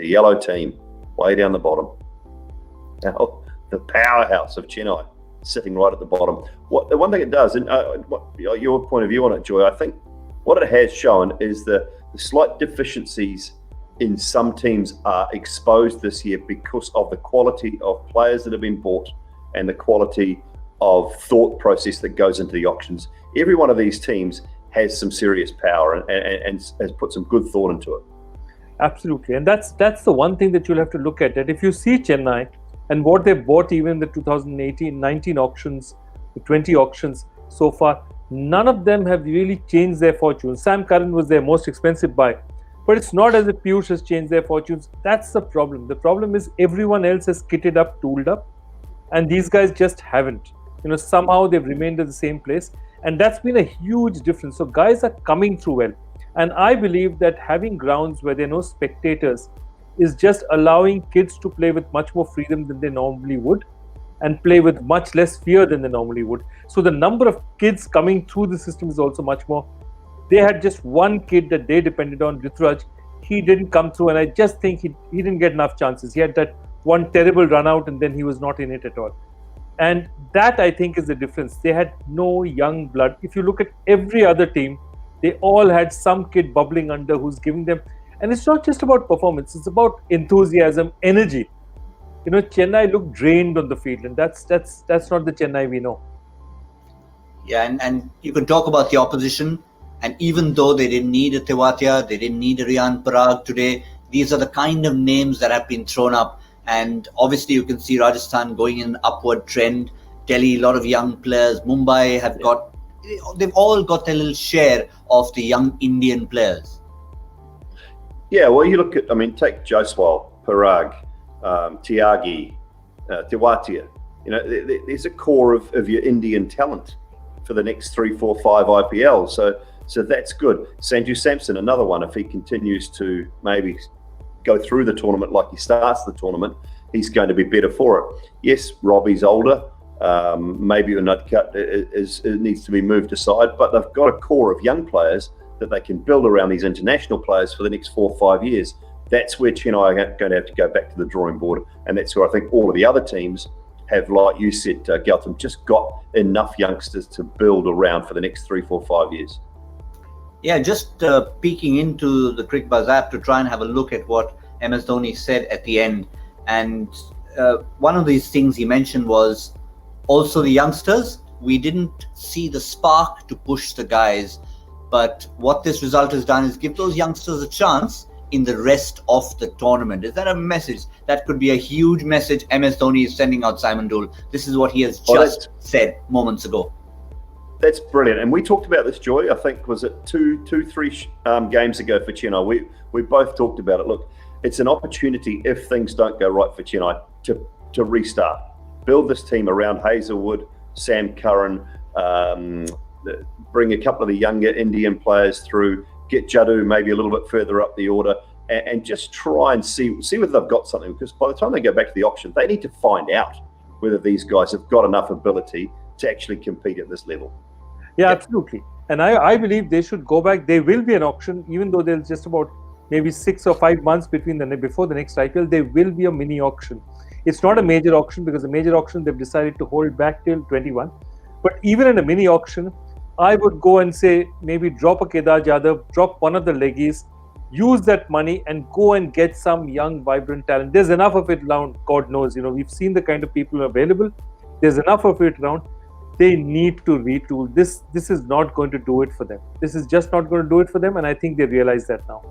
the yellow team, way down the bottom. Now, the powerhouse of Chennai, sitting right at the bottom. The one thing it does, and your point of view on it, Joy, I think what it has shown is the slight deficiencies in some teams are exposed this year because of the quality of players that have been bought and the quality of thought process that goes into the auctions. Every one of these teams has some serious power and has put some good thought into it. Absolutely. And that's the one thing that you'll have to look at. That if you see Chennai and what they bought even in the 2018-19 auctions, the 20 auctions so far, none of them have really changed their fortunes. Sam Curran was their most expensive buy. But it's not as if Piyush has changed their fortunes. That's the problem. The problem is everyone else has kitted up, tooled up, and these guys just haven't. Somehow they've remained at the same place. And that's been a huge difference. So guys are coming through well. And I believe that having grounds where there are no spectators is just allowing kids to play with much more freedom than they normally would and play with much less fear than they normally would. So the number of kids coming through the system is also much more. They had just one kid that they depended on, Rituraj. He didn't come through, and I just think he didn't get enough chances. He had that one terrible run out, and then he was not in it at all. And that, I think, is the difference. They had no young blood. If you look at every other team, they all had some kid bubbling under who's giving them. And it's not just about performance. It's about enthusiasm, energy. Chennai looked drained on the field, and that's not the Chennai we know. Yeah, and you can talk about the opposition. And even though they didn't need a Tewatia, they didn't need a Riyan Parag today, these are the kind of names that have been thrown up. And obviously you can see Rajasthan going in an upward trend. Delhi, a lot of young players. Mumbai they've all got a little share of the young Indian players. Yeah, well, you look at, take Jaiswal, Parag, Tyagi, Tewatia. There's a core of your Indian talent for the next 3, 4, 5 IPLs. So that's good. Sanju Samson, another one, if he continues to maybe go through the tournament like he starts the tournament, he's going to be better for it. Yes, Robbie's older. Maybe it needs to be moved aside, but they've got a core of young players that they can build around these international players for the next 4 or 5 years. That's where Chennai are going to have to go back to the drawing board. And that's where I think all of the other teams have, like you said, Gautam, just got enough youngsters to build around for the next 3, 4, 5 years. Yeah, just peeking into the Cricbuzz app to try and have a look at what MS Dhoni said at the end. And one of these things he mentioned was also the youngsters. We didn't see the spark to push the guys. But what this result has done is give those youngsters a chance in the rest of the tournament. Is that a message? That could be a huge message MS Dhoni is sending out, Simon Doull. This is what he has just said moments ago. That's brilliant. And we talked about this, Joy, I think, was it 3 games ago for Chennai. We both talked about it. Look, it's an opportunity if things don't go right for Chennai to restart. Build this team around Hazelwood, Sam Curran, bring a couple of the younger Indian players through, get Jadoo maybe a little bit further up the order, and just try and see whether they've got something. Because by the time they go back to the auction, they need to find out whether these guys have got enough ability to actually compete at this level. Yeah, absolutely. And I believe they should go back. There will be an auction, even though there's just about maybe 6 or 5 months before the next IPL. There will be a mini auction. It's not a major auction because the major auction they've decided to hold back till 21. But even in a mini auction, I would go and say maybe drop a Kedar Jadhav, drop one of the leggies, use that money and go and get some young, vibrant talent. There's enough of it around, God knows. We've seen the kind of people available. There's enough of it around. They need to retool. This is not going to do it for them. This is just not going to do it for them, and I think they realize that now.